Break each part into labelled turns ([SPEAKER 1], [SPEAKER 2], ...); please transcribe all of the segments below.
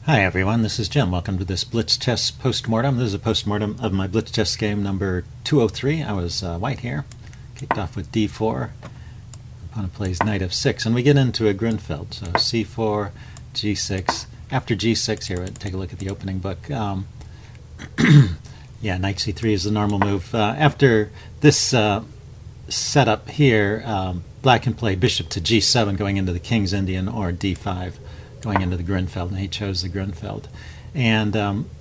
[SPEAKER 1] Hi everyone, this is Jim. Welcome to this Blitz chess postmortem. This is a postmortem of my Blitz chess game number 203. I was white here. Kicked off with d4. Opponent plays knight f6, and we get into a Grunfeld. So c4, g6. After g6 here, we'll take a look at the opening book. Yeah, knight c3 is the normal move. After this setup here, black can play bishop to g7 going into the King's Indian, or d5 going into the Grunfeld, and he chose the Grunfeld. And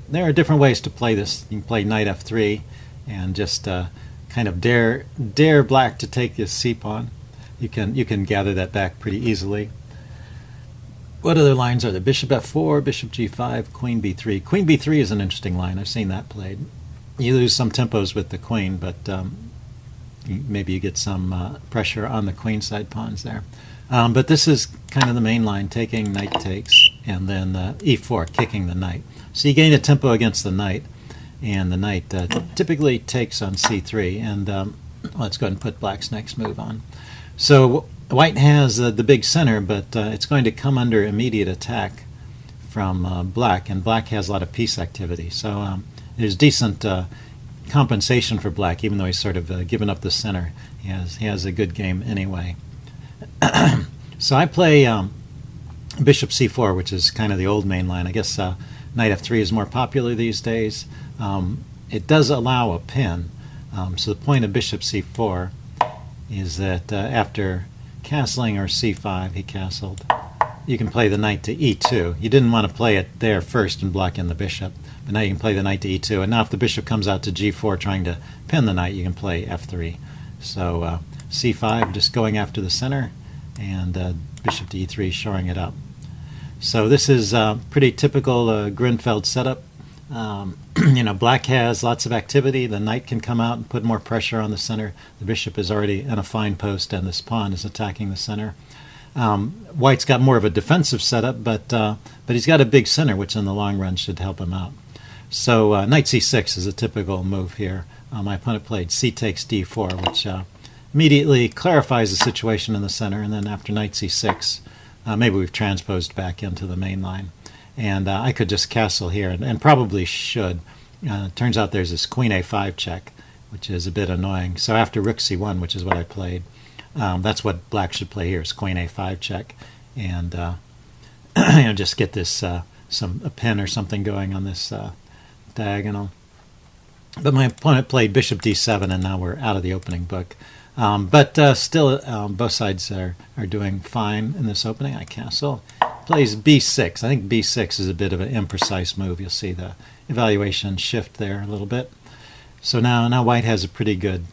[SPEAKER 1] there are different ways to play this. You can play knight f3 and just kind of dare black to take this c-pawn. You can gather that back pretty easily. What other lines are there? Bishop f4, bishop g5, queen b3. Queen b3 is an interesting line. I've seen that played. You lose some tempos with the queen, but maybe you get some pressure on the queen side pawns there. But this is kind of the main line, taking, knight takes, and then e4, kicking the knight. So you gain a tempo against the knight, and the knight typically takes on c3. And let's go ahead and put black's next move on. So white has the big center, but it's going to come under immediate attack from black, and black has a lot of piece activity. So there's decent compensation for black, even though he's sort of given up the center. He has a good game anyway. So I play bishop c4, which is kind of the old main line. I guess knight f3 is more popular these days. It does allow a pin. So the point of bishop c4 is that after castling, or c5, he castled, you can play the knight to e2. You didn't want to play it there first and block in the bishop, but now you can play the knight to e2. And now if the bishop comes out to g4 trying to pin the knight, you can play f3. So c5 just going after the center, and bishop to e3 shoring it up. So this is pretty typical Grunfeld setup. Black has lots of activity. The knight can come out and put more pressure on the center. The bishop is already in a fine post, and this pawn is attacking the center. White's got more of a defensive setup, but he's got a big center, which in the long run should help him out. So knight c6 is a typical move here. My opponent played c takes d4, which immediately clarifies the situation in the center, and then after knight c6, maybe we've transposed back into the main line. And I could just castle here, and probably should. Turns out there's this queen a5 check, which is a bit annoying. So after rook c1, which is what I played, that's what black should play here, is queen a5 check, and just get this a pin or something going on this diagonal. But my opponent played bishop d7, and now we're out of the opening book. But still, both sides are doing fine in this opening. I castle. Plays b6. I think b6 is a bit of an imprecise move. You'll see the evaluation shift there a little bit. So now white has a pretty good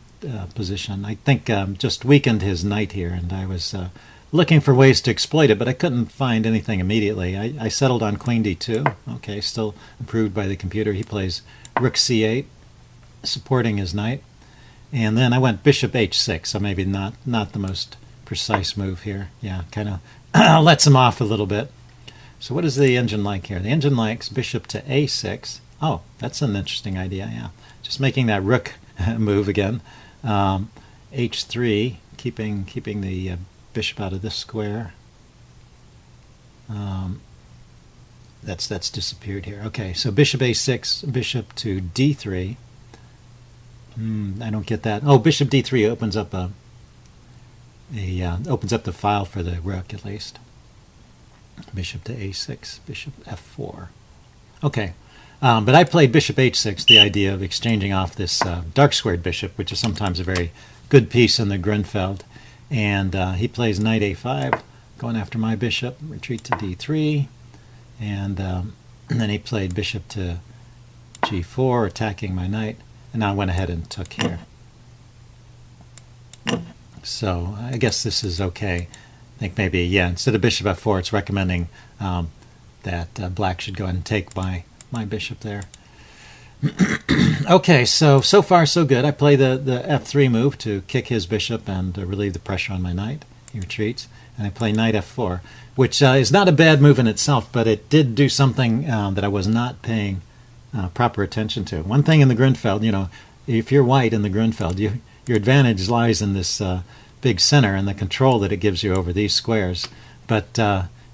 [SPEAKER 1] position. I think just weakened his knight here, and I was looking for ways to exploit it, but I couldn't find anything immediately. I settled on queen d2. Okay, still improved by the computer. He plays rook c8, supporting his knight. And then I went bishop h6, so maybe not the most precise move here. Yeah, kind of lets him off a little bit. So what is the engine like here? The engine likes bishop to a6. Oh, that's an interesting idea, yeah. Just making that rook move again. h3, keeping the bishop out of this square. That's disappeared here. Okay, so bishop a6, bishop to d3. I don't get that. Oh, bishop d3 opens up opens up the file for the rook, at least. Bishop to a6, bishop f4. Okay, but I played bishop h6, the idea of exchanging off this dark squared bishop, which is sometimes a very good piece in the Grunfeld. And he plays knight a5, going after my bishop, retreat to d3, and then he played bishop to g4, attacking my knight. And I went ahead and took here. So I guess this is okay. I think maybe, yeah, instead of bishop f4, it's recommending that black should go ahead and take my bishop there. Okay, so far so good. I play the f3 move to kick his bishop and relieve the pressure on my knight. He retreats. And I play knight f4, which is not a bad move in itself, but it did do something that I was not paying proper attention to. One thing in the Grunfeld, if you're white in the Grunfeld, your advantage lies in this big center and the control that it gives you over these squares. But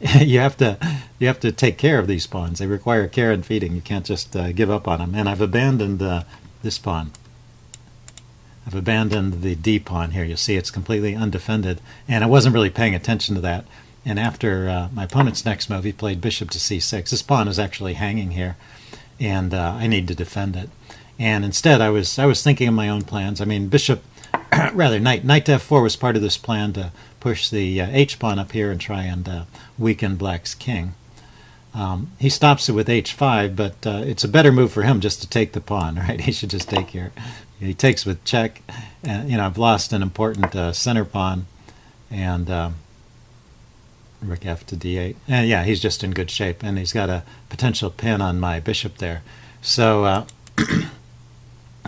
[SPEAKER 1] you have to take care of these pawns. They require care and feeding. You can't just give up on them. And I've abandoned this pawn. I've abandoned the D pawn here. You'll see it's completely undefended, and I wasn't really paying attention to that. And after my opponent's next move, he played bishop to c6. This pawn is actually hanging here, and I need to defend it. And instead, I was thinking of my own plans. I mean, bishop, rather knight to f4 was part of this plan to push the h pawn up here and try and weaken black's king. He stops it with h5, but it's a better move for him just to take the pawn, right? He should just take here. He takes with check, and I've lost an important center pawn, and rook f to d8. And yeah, he's just in good shape, and he's got a potential pin on my bishop there. So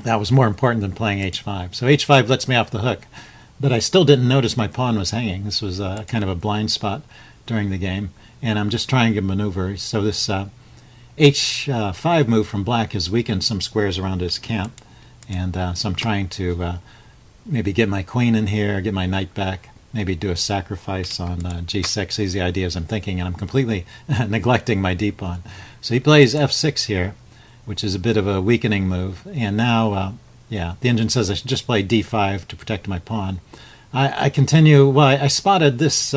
[SPEAKER 1] that was more important than playing h5. So h5 lets me off the hook, but I still didn't notice my pawn was hanging. This was kind of a blind spot during the game, and I'm just trying to maneuver. So this h5 move from black has weakened some squares around his camp, and so I'm trying to maybe get my queen in here, get my knight back, maybe do a sacrifice on g6. These are the ideas I'm thinking, and I'm completely neglecting my d pawn. So he plays f6 here, which is a bit of a weakening move. And now, yeah, the engine says I should just play d5 to protect my pawn. I continue. Well, I spotted this.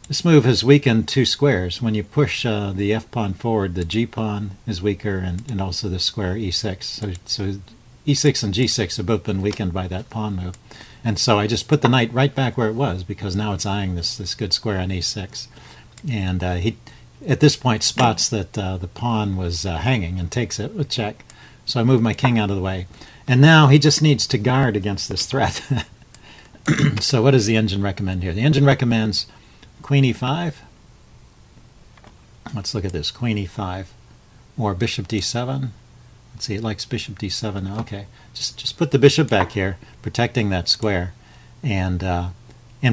[SPEAKER 1] This move has weakened two squares. When you push the f pawn forward, the g pawn is weaker, and also the square e6. So e6 and g6 have both been weakened by that pawn move. And so I just put the knight right back where it was, because now it's eyeing this good square on e6. And he, at this point, spots that the pawn was hanging and takes it with check. So I move my king out of the way. And now he just needs to guard against this threat. So what does the engine recommend here? The engine recommends queen e5. Let's look at this, queen e5. Or bishop d7. Let's see, it likes bishop d7 now. Okay, just put the bishop back here, protecting that square. And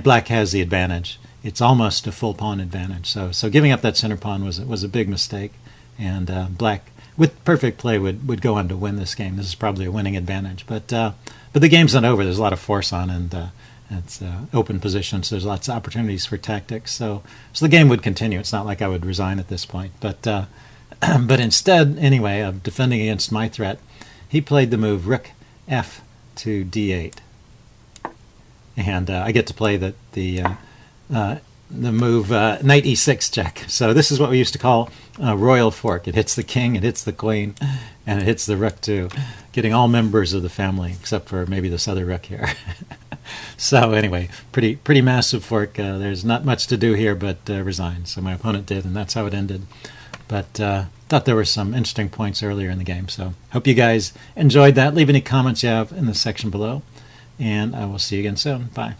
[SPEAKER 1] black has the advantage. It's almost a full pawn advantage. So giving up that center pawn was a big mistake. And black, with perfect play, would go on to win this game. This is probably a winning advantage. But the game's not over. There's a lot of force on, and it's open position, so there's lots of opportunities for tactics. So the game would continue. It's not like I would resign at this point. But instead, anyway, of defending against my threat, he played the move rook f to d8. And I get to play the move knight e6 check. So this is what we used to call a royal fork. It hits the king, it hits the queen, and it hits the rook too, getting all members of the family except for maybe this other rook here. So anyway, pretty massive fork. There's not much to do here but resign. So my opponent did, and that's how it ended. But thought there were some interesting points earlier in the game. So hope you guys enjoyed that. Leave any comments you have in the section below, and I will see you again soon. Bye.